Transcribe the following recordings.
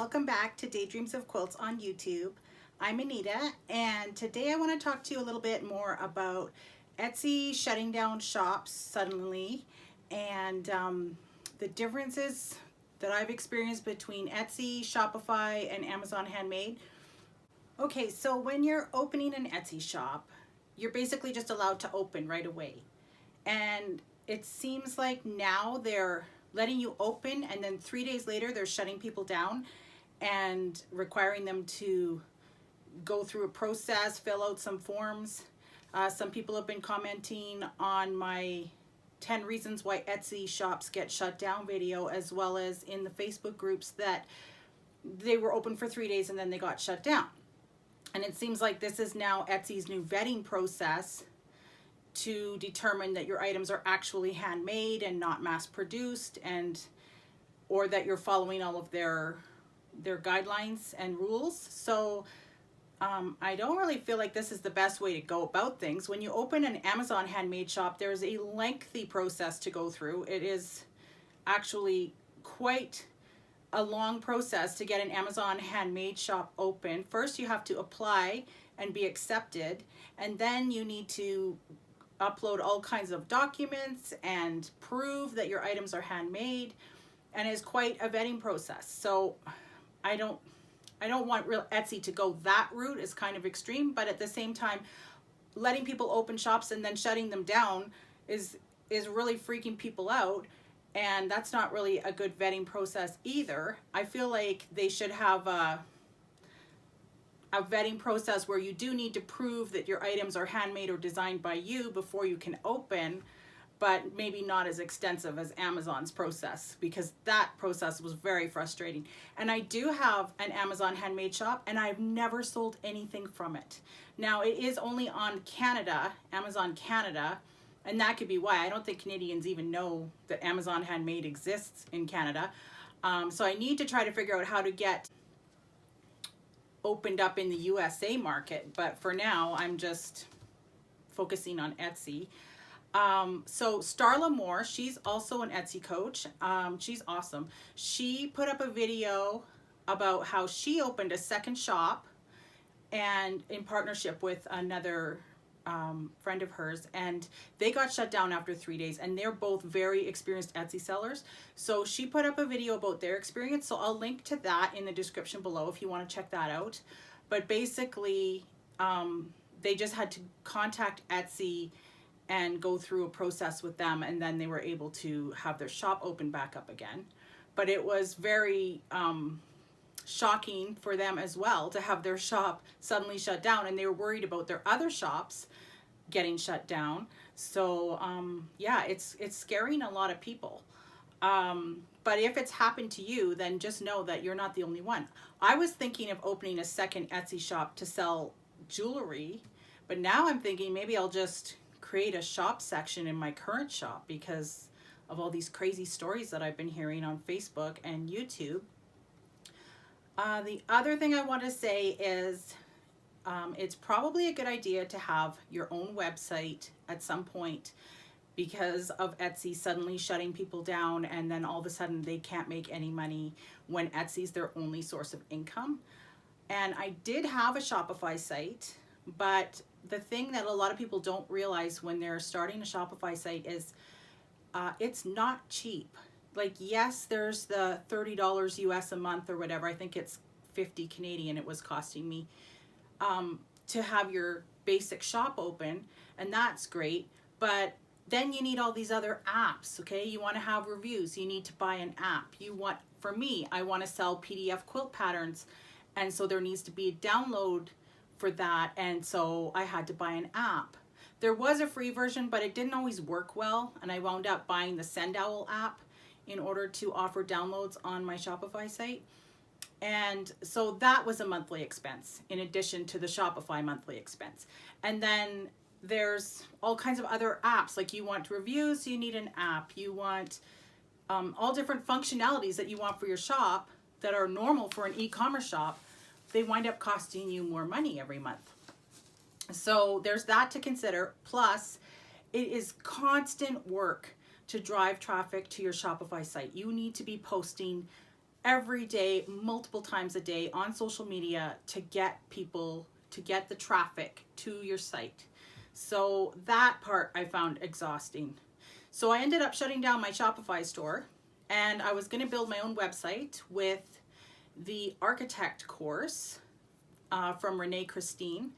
welcome back to Daydreams of Quilts on YouTube. I'm Anita, and today I want to talk to you a little bit more about Etsy shutting down shops suddenly and the differences that I've experienced between Etsy, Shopify, and Amazon Handmade. Okay, so when you're opening an Etsy shop, you're basically just allowed to open right away. And it seems like now they're letting you open, and then 3 days later they're shutting people down and requiring them to go through a process, fill out some forms. Some people have been commenting on my 10 reasons why Etsy shops get shut down video, as well as in the Facebook groups that they were open for 3 days and then they got shut down. And it seems like this is now Etsy's new vetting process to determine that your items are actually handmade and not mass produced, and or that you're following all of their guidelines and rules. So I don't really feel like this is the best way to go about things. When you open an Amazon Handmade shop, there's a lengthy process to go through. It is actually quite a long process to get an Amazon Handmade shop open. First, you have to apply and be accepted, and then you need to upload all kinds of documents and prove that your items are handmade, and it's quite a vetting process. So I don't want real Etsy to go that route. It's kind of extreme, but at the same time, letting people open shops and then shutting them down is really freaking people out, and that's not really a good vetting process either. I feel like they should have a vetting process where you do need to prove that your items are handmade or designed by you before you can open, but maybe not as extensive as Amazon's process, because that process was very frustrating. And I do have an Amazon Handmade shop, and I've never sold anything from it. Now, it is only on Canada, Amazon Canada, and that could be why. I don't think Canadians even know that Amazon Handmade exists in Canada. So I need to try to figure out how to get opened up in the USA market, but for now I'm just focusing on Etsy. So Starla Moore, she's also an Etsy coach. She's awesome. She put up a video about how she opened a second shop, and in partnership with another friend of hers, and they got shut down after 3 days, and they're both very experienced Etsy sellers. So she put up a video about their experience, so I'll link to that in the description below if you want to check that out. But basically they just had to contact Etsy and go through a process with them, and then they were able to have their shop open back up again. But it was very shocking for them as well to have their shop suddenly shut down, and they were worried about their other shops getting shut down. So yeah, it's scaring a lot of people. But if it's happened to you, then just know that you're not the only one. I was thinking of opening a second Etsy shop to sell jewelry, but now I'm thinking maybe I'll just create a shop section in my current shop because of all these crazy stories that I've been hearing on Facebook and YouTube. The other thing I want to say is it's probably a good idea to have your own website at some point, because of Etsy suddenly shutting people down, and then all of a sudden they can't make any money when Etsy's their only source of income. And I did have a Shopify site, but the thing that a lot of people don't realize when they're starting a Shopify site is it's not cheap. Like, yes, there's the $30 US a month or whatever. I think it's 50 Canadian it was costing me to have your basic shop open, and that's great. But then you need all these other apps, okay? You want to have reviews, you need to buy an app. For me, I want to sell PDF quilt patterns, and so there needs to be a download for that, and so I had to buy an app. There was a free version, but it didn't always work well, and I wound up buying the Sendowl app in order to offer downloads on my Shopify site. And so that was a monthly expense in addition to the Shopify monthly expense. And then there's all kinds of other apps. Like, you want reviews, you need an app. You want all different functionalities that you want for your shop that are normal for an e-commerce shop. They wind up costing you more money every month. So there's that to consider. Plus, it is constant work to drive traffic to your Shopify site. You need to be posting every day, multiple times a day on social media to get people, to get the traffic to your site. So that part I found exhausting. So I ended up shutting down my Shopify store, and I was going to build my own website with the architect course from Renee Christine.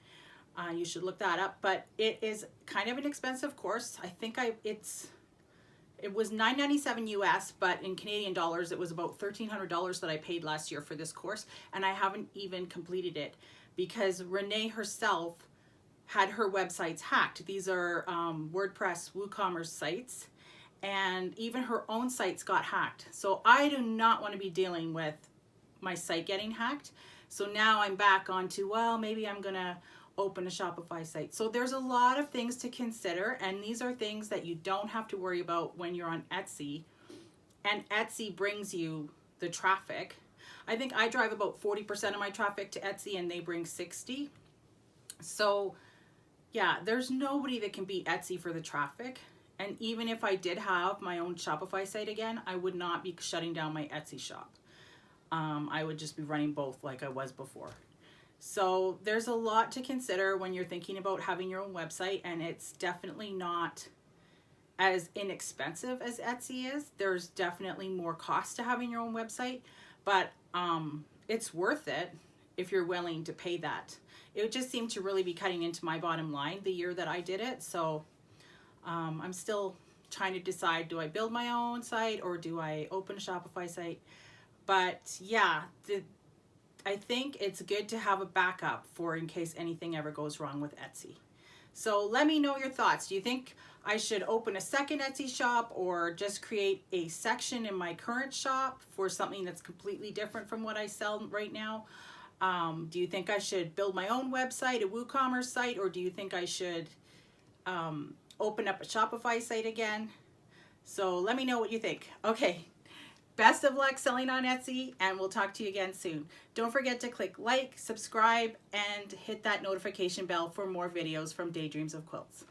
You should look that up, but it is kind of an expensive course. I think it was $9.97 US, but in Canadian dollars, it was about $1,300 that I paid last year for this course, and I haven't even completed it because Renee herself had her websites hacked. These are WordPress WooCommerce sites, and even her own sites got hacked. So I do not want to be dealing with my site getting hacked. So now I'm back onto, well, maybe I'm gonna open a Shopify site. So there's a lot of things to consider, and these are things that you don't have to worry about when you're on Etsy, and Etsy brings you the traffic. I think I drive about 40% of my traffic to Etsy, and they bring 60. So yeah, there's nobody that can beat Etsy for the traffic. And even if I did have my own Shopify site again, I would not be shutting down my Etsy shop. I would just be running both like I was before. So there's a lot to consider when you're thinking about having your own website, and it's definitely not as inexpensive as Etsy is. There's definitely more cost to having your own website, but it's worth it if you're willing to pay that. It just seemed to really be cutting into my bottom line the year that I did it. So I'm still trying to decide, do I build my own site or do I open a Shopify site? But yeah, I think it's good to have a backup for in case anything ever goes wrong with Etsy. So let me know your thoughts. Do you think I should open a second Etsy shop or just create a section in my current shop for something that's completely different from what I sell right now? Do you think I should build my own website, a WooCommerce site, or do you think I should open up a Shopify site again? So let me know what you think. Okay. Best of luck selling on Etsy, and we'll talk to you again soon. Don't forget to click like, subscribe, and hit that notification bell for more videos from Daydreams of Quilts.